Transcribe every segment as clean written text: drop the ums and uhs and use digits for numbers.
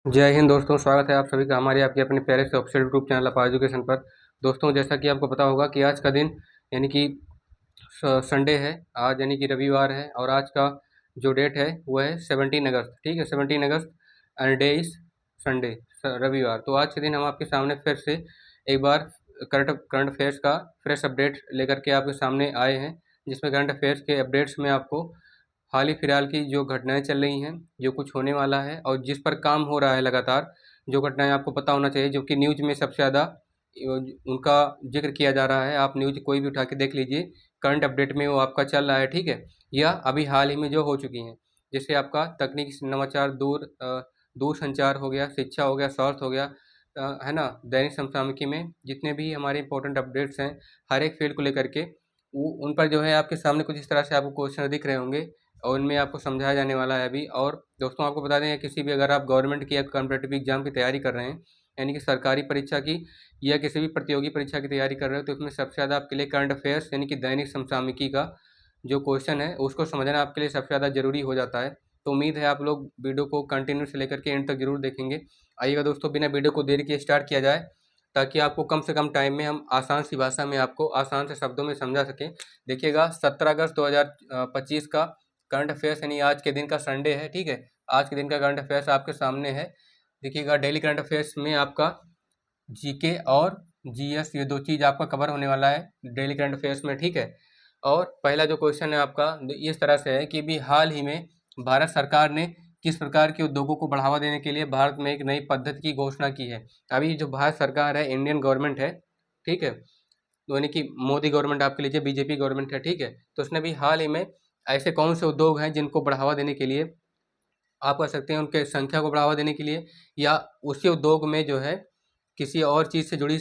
जय हिंद दोस्तों, स्वागत है आप सभी का हमारे आपके अपने प्यारे से ऑफिशियल यूट्यूब चैनल अपार एजुकेशन पर। दोस्तों, जैसा कि आपको पता होगा कि आज का दिन यानी कि संडे है। आज यानी कि रविवार है और आज का जो डेट है वो है 17 अगस्त। ठीक है, 17 अगस्त एंड डे इज संडे, रविवार। तो आज के दिन हम आपके सामने फिर से एक बार करंट अफेयर्स का फ्रेश अपडेट लेकर के आपके सामने आए हैं, जिसमें करंट अफेयर्स के अपडेट्स में आपको हाल ही फिलहाल की जो घटनाएं चल रही हैं, जो कुछ होने वाला है और जिस पर काम हो रहा है लगातार, जो घटनाएं आपको पता होना चाहिए, जो कि न्यूज में सबसे ज़्यादा उनका जिक्र किया जा रहा है। आप न्यूज कोई भी उठा के देख लीजिए, करंट अपडेट में वो आपका चल रहा है। ठीक है, या अभी हाल ही में जो हो चुकी हैं, जैसे आपका तकनीकी नवाचार, दूर संचार हो गया, शिक्षा हो गया, स्वास्थ्य हो गया, है ना। दैनिक समसामयिकी में जितने भी हमारे इंपॉर्टेंट अपडेट्स हैं हर एक फील्ड को लेकर के, वो उन पर जो है आपके सामने कुछ इस तरह से आपको क्वेश्चन दिख रहे होंगे और उनमें आपको समझाया जाने वाला है अभी। और दोस्तों, आपको बता दें, किसी भी अगर आप गवर्नमेंट की या कॉम्पिटिटिव एग्जाम की तैयारी कर रहे हैं, यानी कि सरकारी परीक्षा की या किसी भी प्रतियोगी परीक्षा की तैयारी कर रहे हो, तो उसमें सबसे ज़्यादा आपके लिए करंट अफेयर्स यानी कि दैनिक समसामयिकी का जो क्वेश्चन है उसको समझना आपके लिए सबसे ज़्यादा जरूरी हो जाता है। तो उम्मीद है आप लोग वीडियो को कंटिन्यू से लेकर के एंड तक जरूर देखेंगे। आइएगा दोस्तों, बिना वीडियो को देर किए स्टार्ट किया जाए, ताकि आपको कम से कम टाइम में हम आसान सी भाषा में आपको आसान से शब्दों में समझा सकें। देखिएगा, 17 अगस्त 2025 का करंट अफेयर्स यानी आज के दिन का संडे है। ठीक है, आज के दिन का करंट अफेयर्स आपके सामने है। देखिएगा, डेली करंट अफेयर्स में आपका जीके और जीएस, ये दो चीज़ आपका कवर होने वाला है डेली करंट अफेयर्स में। ठीक है, और पहला जो क्वेश्चन है आपका इस तरह से है कि भी हाल ही में भारत सरकार ने किस प्रकार के उद्योगों को बढ़ावा देने के लिए भारत में एक नई पद्धति की घोषणा की है। अभी जो भारत सरकार है, इंडियन गवर्नमेंट है, ठीक है, तो यानी कि मोदी गवर्नमेंट आपके लीजिए, बीजेपी गवर्नमेंट है। ठीक है, तो उसने भी हाल ही में ऐसे कौन से उद्योग हैं जिनको बढ़ावा देने के लिए, आप कह सकते हैं उनके संख्या को बढ़ावा देने के लिए, या उसी उद्योग में जो है किसी और चीज़ से जुड़ी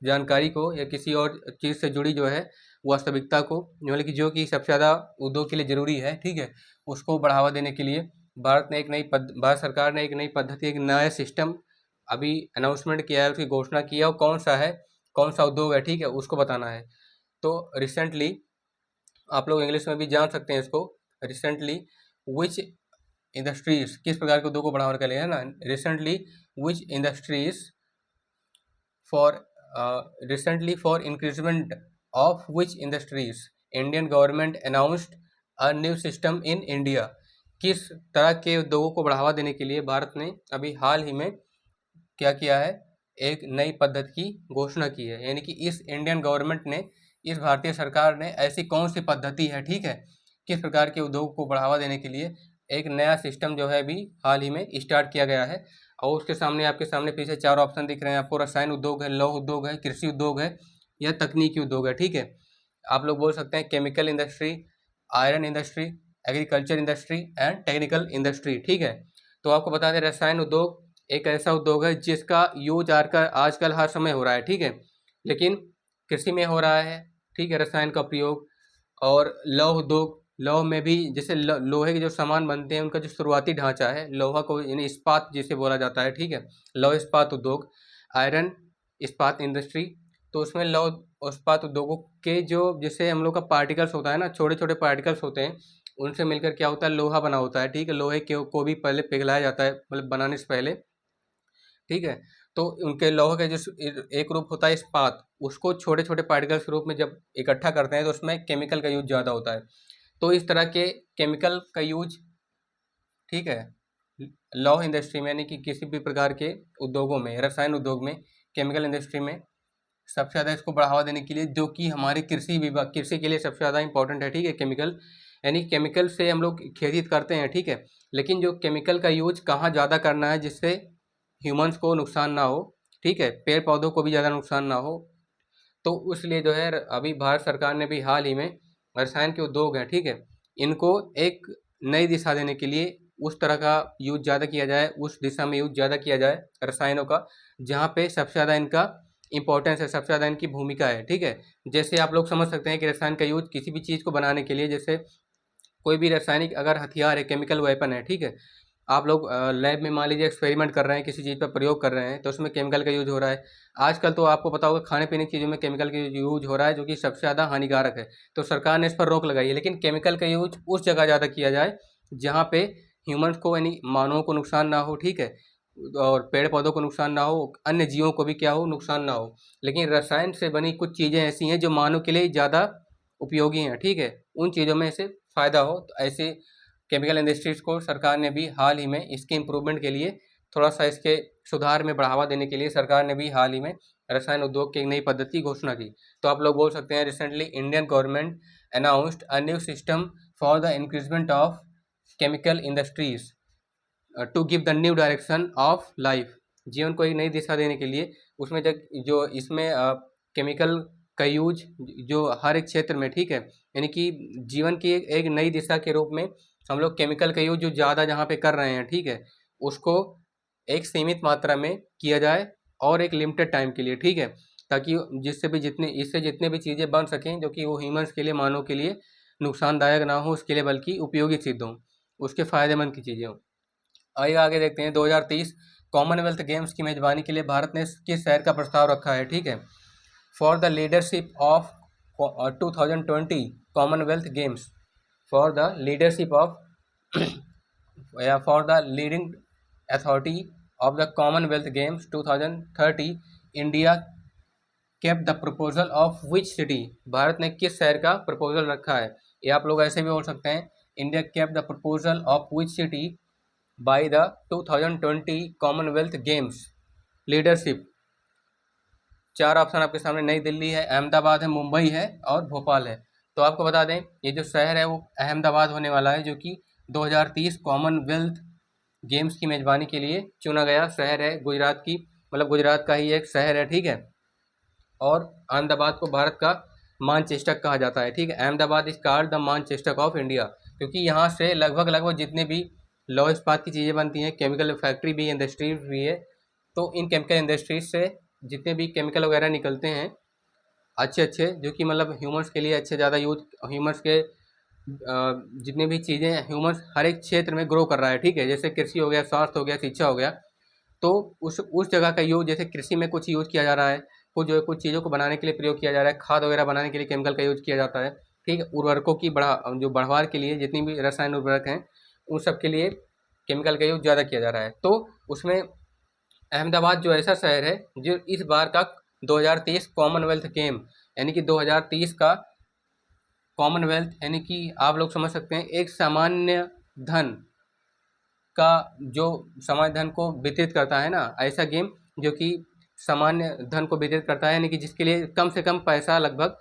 जानकारी को, या किसी और चीज़ से जुड़ी जो है वास्तविकता को, मतलब कि जो कि सबसे ज़्यादा उद्योग के लिए ज़रूरी है, ठीक है, उसको बढ़ावा देने के लिए भारत सरकार ने एक नई पद्धति, एक नया सिस्टम अभी अनाउंसमेंट किया है, उसकी घोषणा की है। और कौन सा है, कौन सा उद्योग है, ठीक है, उसको बताना है। तो रिसेंटली, आप लोग इंग्लिश में भी जान सकते हैं इसको, रिसेंटली विच इंडस्ट्रीज, किस प्रकार के उद्योग को बढ़ावा के लिए, है ना। Recently which industries for recently for increment of which industries Indian government announced a new system in India. किस तरह के उद्योगों को बढ़ावा देने के लिए भारत ने अभी हाल ही में क्या किया है, एक नई पद्धति की घोषणा की है। यानी कि इस इंडियन गवर्नमेंट ने, इस भारतीय सरकार ने ऐसी कौन सी पद्धति है, ठीक है, किस प्रकार के उद्योग को बढ़ावा देने के लिए एक नया सिस्टम जो है अभी हाल ही में स्टार्ट किया गया है। और उसके सामने, आपके सामने पीछे चार ऑप्शन दिख रहे हैं आपको। रसायन उद्योग है, लौह उद्योग है, कृषि उद्योग है, या तकनीकी उद्योग है। ठीक है, आप लोग बोल सकते हैं chemical industry, iron industry, agriculture industry and technical industry. ठीक है, तो आपको बता दें, रसायन उद्योग एक ऐसा उद्योग है जिसका यूज आजकल हर समय हो रहा है। ठीक है, लेकिन कृषि में हो रहा है, ठीक है, रसायन का प्रयोग। और लौह उद्योग, लौह में भी जैसे लोहे के जो सामान बनते हैं, उनका जो शुरुआती ढांचा है, लोहा को यानी इस्पात जिसे बोला जाता है, ठीक है, लौह इस्पात उद्योग। आयरन इस्पात इंडस्ट्री, तो उसमें लौह इस्पात उद्योगों के जो, जैसे हम लोग का पार्टिकल्स होता है ना, छोटे छोटे पार्टिकल्स होते हैं, उनसे मिलकर क्या होता है, लोहा बना होता है। ठीक है, लोहे को भी पहले पिघलाया जाता है, मतलब बनाने से पहले। ठीक है, तो उनके लौह का जो एक रूप होता है इस्पात, उसको छोटे छोटे पार्टिकल्स के रूप में जब इकट्ठा करते हैं तो उसमें केमिकल का यूज ज़्यादा होता है। तो इस तरह के केमिकल का यूज, ठीक है, लौह इंडस्ट्री में, यानी कि किसी भी प्रकार के उद्योगों में, रसायन उद्योग में, केमिकल इंडस्ट्री में सबसे ज़्यादा इसको बढ़ावा देने के लिए, जो कि हमारे कृषि विभाग, कृषि के लिए सबसे ज़्यादा इंपॉर्टेंट है। ठीक है, केमिकल, यानी केमिकल से हम लोग खेती करते हैं, ठीक है, लेकिन जो केमिकल का यूज कहाँ ज़्यादा करना है जिससे ह्यूमंस को नुकसान ना हो, ठीक है, पेड़ पौधों को भी ज़्यादा नुकसान ना हो। तो उसलिए जो है अभी भारत सरकार ने भी हाल ही में रसायन के उद्योग हैं, ठीक है, इनको एक नई दिशा देने के लिए उस तरह का यूज ज़्यादा किया जाए, उस दिशा में यूज ज़्यादा किया जाए रसायनों का, जहाँ पे सबसे ज़्यादा इनका इंपॉर्टेंस है, सबसे ज़्यादा इनकी भूमिका है। ठीक है, जैसे आप लोग समझ सकते हैं कि रसायन का यूज किसी भी चीज़ को बनाने के लिए, जैसे कोई भी रासायनिक अगर हथियार है, केमिकल वेपन है, ठीक है, आप लोग लैब में मान लीजिए एक्सपेरिमेंट कर रहे हैं, किसी चीज़ पर प्रयोग कर रहे हैं, तो उसमें केमिकल का यूज हो रहा है। आजकल तो आपको पता होगा खाने पीने की चीज़ों में केमिकल का यूज हो रहा है, जो कि सबसे ज़्यादा हानिकारक है। तो सरकार ने इस पर रोक लगाई है, लेकिन केमिकल का यूज उस जगह ज़्यादा किया जाए जहाँ पे ह्यूमंस को यानी मानवों को नुकसान ना हो, ठीक है, और पेड़ पौधों को नुकसान ना हो, अन्य जीवों को भी क्या हो, नुकसान ना हो। लेकिन रसायन से बनी कुछ चीज़ें ऐसी हैं जो मानव के लिए ज़्यादा उपयोगी हैं, ठीक है, उन चीज़ों में से फ़ायदा हो। तो ऐसे केमिकल इंडस्ट्रीज़ को सरकार ने भी हाल ही में इसके इम्प्रूवमेंट के लिए, थोड़ा सा इसके सुधार में बढ़ावा देने के लिए सरकार ने भी हाल ही में रसायन उद्योग की एक नई पद्धति की घोषणा की। तो आप लोग बोल सकते हैं recently Indian government announced a new system for the increment of chemical industries to give the new direction of life. जीवन को एक नई दिशा देने के लिए उसमें जो इसमें केमिकल का यूज जो हर एक क्षेत्र में, ठीक है, यानी कि जीवन की एक नई दिशा के रूप में हम लोग केमिकल का यूज जो ज़्यादा जहाँ पे कर रहे हैं, ठीक है, उसको एक सीमित मात्रा में किया जाए और एक लिमिटेड टाइम के लिए, ठीक है, ताकि जिससे भी इससे जितने भी चीज़ें बन सकें जो कि वो ह्यूमंस के लिए, मानव के लिए नुकसानदायक ना हो उसके लिए, बल्कि उपयोगी सिद्ध हों, उसके फ़ायदेमंद की चीज़ें हों। आइए आगे देखते हैं। 2030 कॉमनवेल्थ गेम्स की मेजबानी के लिए भारत ने किस शहर का प्रस्ताव रखा है, ठीक है, for the leadership of 2020 Commonwealth Games, for the leadership of या for the leading authority of the Commonwealth Games 2030 India kept the proposal of which city. Bharat ने किस शहर का प्रपोजल रखा है, ये आप लोग ऐसे भी बोल सकते हैं, India kept the proposal of which city by the 2020 Commonwealth Games leadership. चार ऑप्शन आपके सामने, नई दिल्ली है, अहमदाबाद है, मुंबई है और भोपाल है। तो आपको बता दें ये जो शहर है वो अहमदाबाद होने वाला है, जो कि 2030 कॉमनवेल्थ गेम्स की मेजबानी के लिए चुना गया शहर है। गुजरात की, मतलब गुजरात का ही एक शहर है, ठीक है, और अहमदाबाद को भारत का मानचेस्टर कहा जाता है, ठीक है। Ahmedabad is called the Manchester of India, क्योंकि यहाँ से लगभग जितने भी लौह इस्पात की चीज़ें बनती हैं, केमिकल फैक्ट्री भी, इंडस्ट्री भी है, तो इन केमिकल इंडस्ट्रीज से जितने भी केमिकल वगैरह निकलते हैं अच्छे अच्छे, जो कि मतलब ह्यूमंस के लिए अच्छे, ज़्यादा यूज ह्यूमंस के जितने भी चीज़ें ह्यूमंस हर एक क्षेत्र में ग्रो कर रहा है, ठीक है, जैसे कृषि हो गया, स्वास्थ्य हो गया, शिक्षा हो गया, तो उस जगह का यूज, जैसे कृषि में कुछ यूज किया जा रहा है, कुछ चीज़ों को बनाने के लिए प्रयोग किया जा रहा है, खाद वगैरह बनाने के लिए केमिकल का यूज किया जाता है, ठीक है, उर्वरकों की जो बढ़वार के लिए जितनी भी रसायन उर्वरक हैं उन सब के लिए केमिकल का यूज ज़्यादा किया जा रहा है। तो उसमें अहमदाबाद जो ऐसा शहर है जो इस बार का 2030 कॉमनवेल्थ गेम, यानी कि 2030 का कॉमनवेल्थ, यानी कि आप लोग समझ सकते हैं एक सामान्य धन का, जो सामान्य धन को वितरित करता है ना, ऐसा गेम जो कि सामान्य धन को वितरित करता है, यानी कि जिसके लिए कम से कम पैसा, लगभग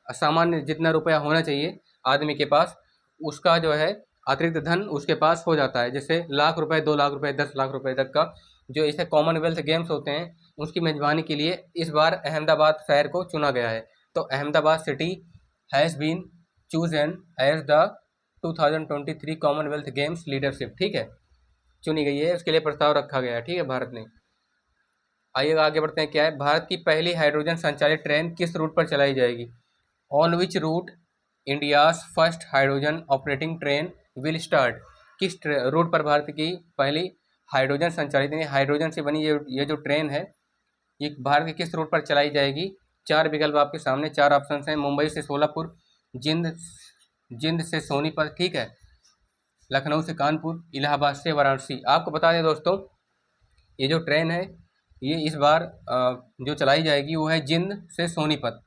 सामान्य जितना रुपया होना चाहिए आदमी के पास, उसका जो है अतिरिक्त धन उसके पास हो जाता है। जैसे लाख रुपए, 2 लाख रुपए, 10 लाख रुपए तक का जो इसे कॉमनवेल्थ गेम्स होते हैं उसकी मेजबानी के लिए इस बार अहमदाबाद शहर को चुना गया है। तो Ahmedabad city has been chosen as the 2023 Commonwealth Games leadership, ठीक है, चुनी गई है, उसके लिए प्रस्ताव रखा गया है, ठीक है, भारत ने। आइए आगे बढ़ते हैं। क्या है, भारत की पहली हाइड्रोजन संचालित ट्रेन किस रूट पर चलाई जाएगी? On which route India's first hydrogen operating train will start. किस रूट पर भारत की पहली हाइड्रोजन संचालित, यानी हाइड्रोजन से बनी ये जो ट्रेन है, ये भारत के किस रूट पर चलाई जाएगी? चार विकल्प आपके सामने, चार ऑप्शन हैं। मुंबई से सोलापुर, जिंद जिंद से सोनीपत, ठीक है, लखनऊ से कानपुर, इलाहाबाद से वाराणसी। आपको बता दें दोस्तों, ये जो ट्रेन है ये इस बार जो चलाई जाएगी वो है जिंद से सोनीपत,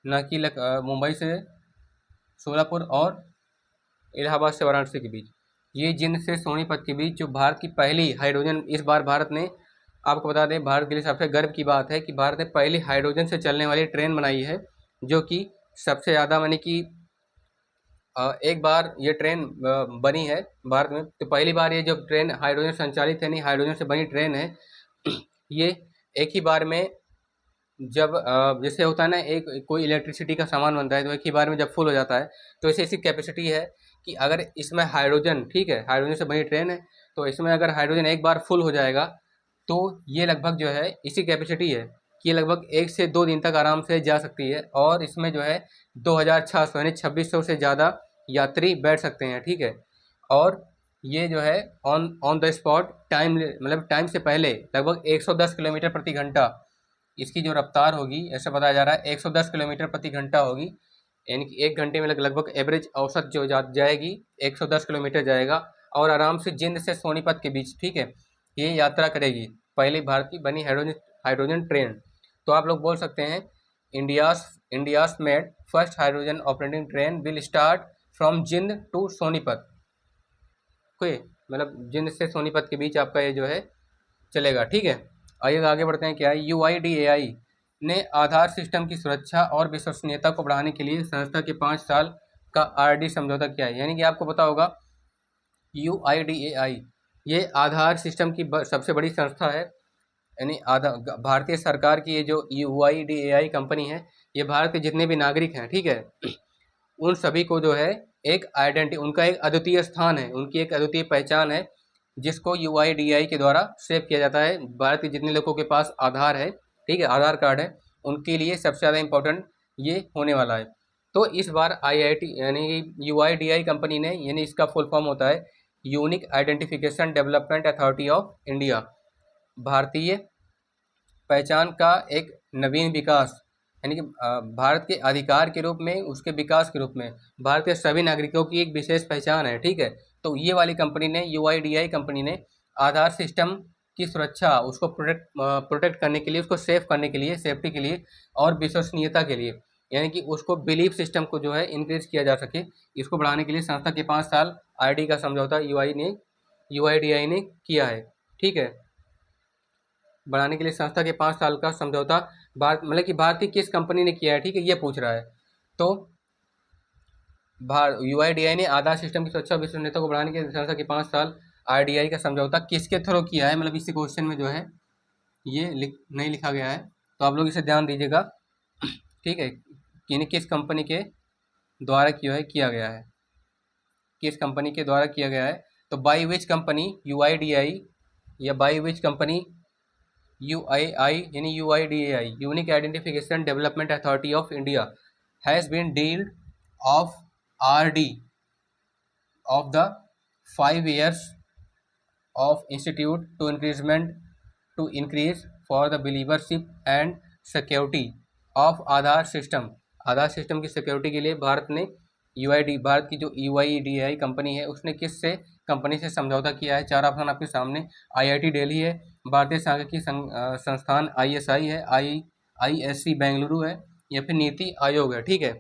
न कि मुंबई से सोलापुर और इलाहाबाद से वाराणसी के बीच। ये जिंद से सोनीपत के बीच जो भारत की पहली हाइड्रोजन, इस बार भारत ने, आपको बता दें भारत के लिए सबसे गर्व की बात है कि भारत ने पहली हाइड्रोजन से चलने वाली ट्रेन बनाई है, जो कि सबसे ज़्यादा, मानी कि एक बार ये ट्रेन बनी है भारत में, तो पहली बार ये जो ट्रेन हाइड्रोजन संचालित है, नहीं हाइड्रोजन से बनी ट्रेन है, ये एक ही बार में जब जैसे होता है ना, एक कोई इलेक्ट्रिसिटी का सामान बनता है तो एक ही बार में जब फुल हो जाता है, तो ऐसी ऐसी कैपेसिटी है कि अगर इसमें हाइड्रोजन, ठीक है, हाइड्रोजन से बनी ट्रेन है, तो इसमें अगर हाइड्रोजन एक बार फुल हो जाएगा तो ये लगभग जो है इसी कैपेसिटी है कि ये लगभग 1 से 2 दिन तक आराम से जा सकती है, और इसमें जो है 2600 यानी 2600 से ज़्यादा यात्री बैठ सकते हैं, ठीक है। और ये जो है ऑन द स्पॉट टाइम, मतलब टाइम से पहले लगभग 110 किलोमीटर प्रति घंटा इसकी जो रफ्तार होगी, ऐसा बताया जा रहा है 110 किलोमीटर प्रति घंटा होगी, यानी कि 1 घंटे में लगभग एवरेज औसत जो जाएगी 110 किलोमीटर जाएगा। और आराम से जिंद से सोनीपत के बीच, ठीक है, ये यात्रा करेगी। पहली भारत की बनी हाइड्रोजन ट्रेन। तो आप लोग बोल सकते हैं India's made first hydrogen operating train will start from Jind to Sonipat. कोई मतलब जिंद से सोनीपत के बीच आपका ये जो है चलेगा, ठीक है। आइए आगे बढ़ते हैं। क्या है, UIDAI ने आधार सिस्टम की सुरक्षा और विश्वसनीयता को बढ़ाने के लिए संस्था के 5 साल का RD समझौता किया है। यानी कि आपको पता होगा UIDAI ये आधार सिस्टम की सबसे बड़ी संस्था है। यानी भारतीय सरकार की ये जो UIDAI कंपनी है, ये भारत के जितने भी नागरिक हैं, ठीक है, उन सभी को जो है एक आइडेंटिटी, उनका एक अद्वितीय स्थान है, उनकी एक अद्वितीय पहचान है, जिसको UIDAI के द्वारा सेव किया जाता है। भारत के जितने लोगों के पास आधार है, ठीक है, आधार कार्ड है, उनके लिए सबसे ज़्यादा इम्पोर्टेंट ये होने वाला है। तो इस बार IIT यानी कि UIDAI कंपनी ने, यानी इसका फुल फॉर्म होता है unique identification development authority of India, भारतीय पहचान का एक नवीन विकास, यानी कि भारत के अधिकार के रूप में, उसके विकास के रूप में भारत के सभी नागरिकों की एक विशेष पहचान है, ठीक है। तो ये वाली कंपनी ने, UIDAI कंपनी ने आधार सिस्टम की सुरक्षा, उसको प्रोटेक्ट करने के लिए, उसको सेफ करने के लिए, सेफ्टी के लिए और विश्वसनीयता के लिए, यानी कि उसको बिलीफ सिस्टम को जो है इंक्रीज किया जा सके, इसको बढ़ाने के लिए संस्था के 5 साल RD का समझौता UIDAI ने किया है, ठीक है। बढ़ाने के लिए संस्था के 5 साल का समझौता भारत, मतलब कि भारतीय किस कंपनी ने किया है, ठीक है, ये पूछ रहा है। तो UIDAI ने आधार सिस्टम की सुरक्षा और विश्वसनीयता को बढ़ाने के लिए संस्था के 5 साल RDI का समझौता किसके थ्रू किया है, मतलब इसी क्वेश्चन में जो है ये नहीं लिखा गया है, तो आप लोग इसे ध्यान दीजिएगा, ठीक है, कि किस कंपनी के द्वारा किया गया है, किस कंपनी के द्वारा किया गया है। तो बाई विच कंपनी UIDAI या बाई विच कंपनी UII यानी UIDAI unique identification development authority of India has been dealed of RD of the 5 years of institute to increase for the believership and security of Aadhaar system. Aadhaar system की security के लिए भारत ने भारत की जो UIDAI company है, उसने किससे company से समझौता किया है। 4 ऑप्शन आपके सामने, IIT दिल्ली है, भारतीय सांख्यिकी संस्थान ISI है, IISc बेंगलुरु है, या फिर नीति आयोग है, ठीक है।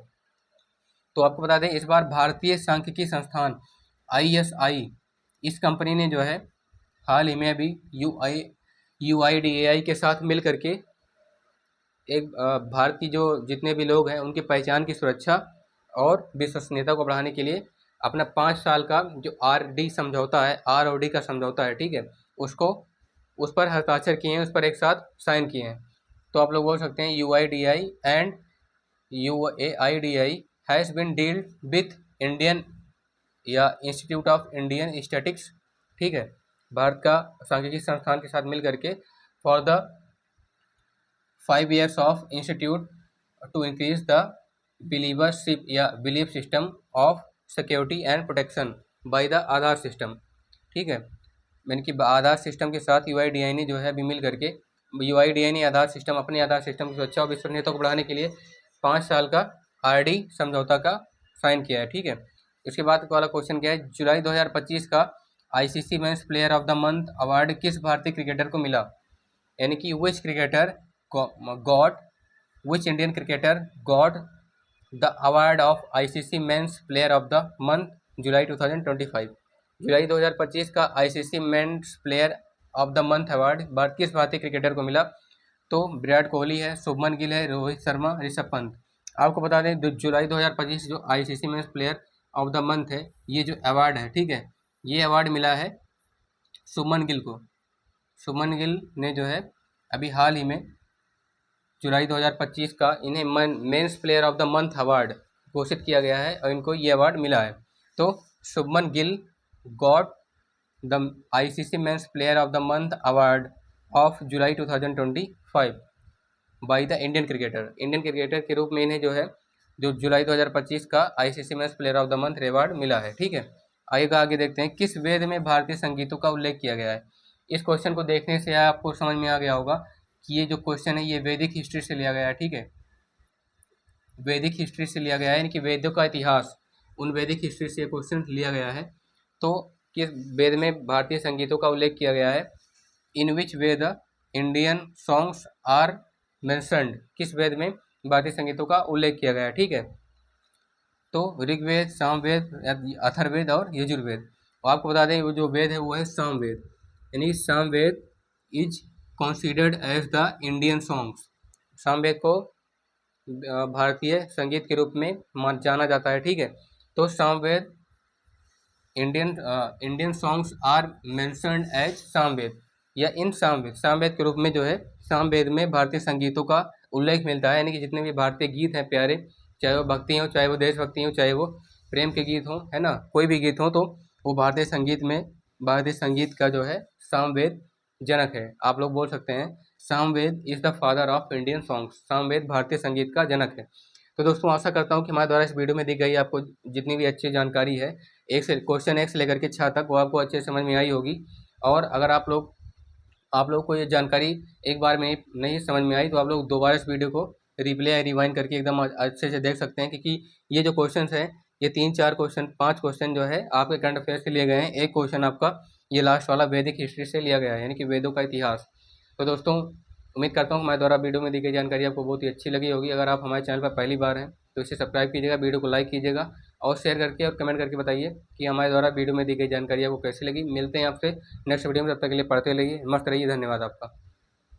तो आपको बता दें, इस बार भारतीय सांख्यिकी संस्थान ISI, इस कंपनी ने जो है हाल ही में अभी UIDAI के साथ मिल करके एक भारत की जो जितने भी लोग हैं उनकी पहचान की सुरक्षा और विश्वसनीयता को बढ़ाने के लिए अपना 5 साल का जो RD समझौता है, ROD का समझौता है, ठीक है, उसको उस पर हस्ताक्षर किए हैं, उस पर एक साथ साइन किए हैं। तो आप लोग बोल सकते हैं UIDAI and UIDAI has been dealed with Indian या इंस्टीट्यूट ऑफ इंडियन स्टैटिक्स, ठीक है, भारत का सांख्यिकी संस्थान के साथ मिल करके for the 5 years of institute to increase the believership या belief system of security and protection by the Aadhaar system, ठीक है। यानी कि आधार सिस्टम के साथ UIDAI ने जो है अभी मिल करके, UIDAI ने अपने आधार सिस्टम की सुरक्षा और विश्वसनीयता को बढ़ाने के लिए 5 साल का RD समझौता का साइन किया है, ठीक है। इसके बाद वाला क्वेश्चन क्या है, जुलाई 2025 का ICC men's player of the month award किस भारतीय क्रिकेटर को मिला। यानी कि which Indian cricketer got the award of ICC men's player of the month July 2025। जुलाई 2025 का ICC men's player of the month award किस भारतीय क्रिकेटर को मिला। तो विराट कोहली है, शुभमन गिल है, रोहित शर्मा, ऋषभ पंत। आपको बता दें, जुलाई 2025 जो ICC men's player of the month है, ये जो अवार्ड है, ठीक है, ये अवार्ड मिला है शुभमन गिल को। शुभमन गिल ने जो है अभी हाल ही में जुलाई 2025 का इन्हें mains player of the month award घोषित किया गया है और इनको ये अवार्ड मिला है। तो Shubman Gill got the ICC men's player of the month award of July 2025 by the Indian cricketer के रूप में इन्हें जो है जो जुलाई 2025 का ICC men's player of the month award मिला है, ठीक है। आगे देखते हैं, किस वेद में भारतीय संगीतों का उल्लेख किया गया है। इस क्वेश्चन को देखने से आपको समझ में आ गया होगा कि ये जो क्वेश्चन है ये वैदिक हिस्ट्री से लिया गया है, ठीक है, वैदिक हिस्ट्री से लिया गया है, यानी कि वेदों का इतिहास, उन वैदिक हिस्ट्री से ये क्वेश्चन लिया गया है। तो किस वेद में भारतीय संगीतों का उल्लेख किया गया है? इन विच वेद इंडियन सॉन्ग्स आर मेंशन्ड, किस वेद में भारतीय संगीतों का उल्लेख किया गया है? ठीक है, तो ऋग्वेद, सामवेद, अथर्ववेद और यजुर्वेद। और आपको बता दें वो जो वेद है वो है सामवेद, यानी Samaveda is considered as the Indian songs. Samaveda को भारतीय संगीत के रूप में जाना जाता है। ठीक है, तो Samaveda Indian songs are mentioned as Samaveda, या इन सामवेद, सामवेद के रूप में जो है सामवेद में भारतीय संगीतों का उल्लेख मिलता है। यानी कि जितने भी भारतीय गीत हैं प्यारे, चाहे वो भक्ति हो, चाहे वो देशभक्ति हो, चाहे वो प्रेम के गीत हों, है ना, कोई भी गीत हो, तो वो भारतीय संगीत में, भारतीय संगीत का जो है सामवेद जनक है। आप लोग बोल सकते हैं Samaveda is the father of Indian songs, Samaveda भारतीय संगीत का जनक है। तो दोस्तों आशा करता हूँ कि हमारे द्वारा इस वीडियो में दी गई आपको जितनी भी अच्छी जानकारी है, क्वेश्चन 1 से लेकर के 6 तक, वो आपको अच्छे से समझ में आई होगी। और अगर आप लोग को ये जानकारी एक बार में नहीं समझ में आई तो आप लोग दोबारा इस वीडियो को रिप्ले या रिवाइंड करके एकदम अच्छे से देख सकते हैं, क्योंकि ये जो क्वेश्चन हैं ये 3-4 क्वेश्चन, 5 क्वेश्चन जो है आपके करंट अफेयर से लिए गए हैं। एक क्वेश्चन आपका ये लास्ट वाला वैदिक हिस्ट्री से लिया गया है, यानी कि वेदों का इतिहास। तो दोस्तों उम्मीद करता हूँ हमारे द्वारा वीडियो में दी गई जानकारी आपको बहुत ही अच्छी लगी होगी। अगर आप हमारे चैनल पर पहली बार हैं तो इसे सब्सक्राइब कीजिएगा, वीडियो को लाइक कीजिएगा और शेयर करके और कमेंट करके बताइए कि हमारे द्वारा वीडियो में दी गई जानकारी आपको कैसी लगी। मिलते हैं आपसे नेक्स्ट वीडियो में, तब तक के लिए पढ़ते रहिए, मस्त रहिए। धन्यवाद आपका।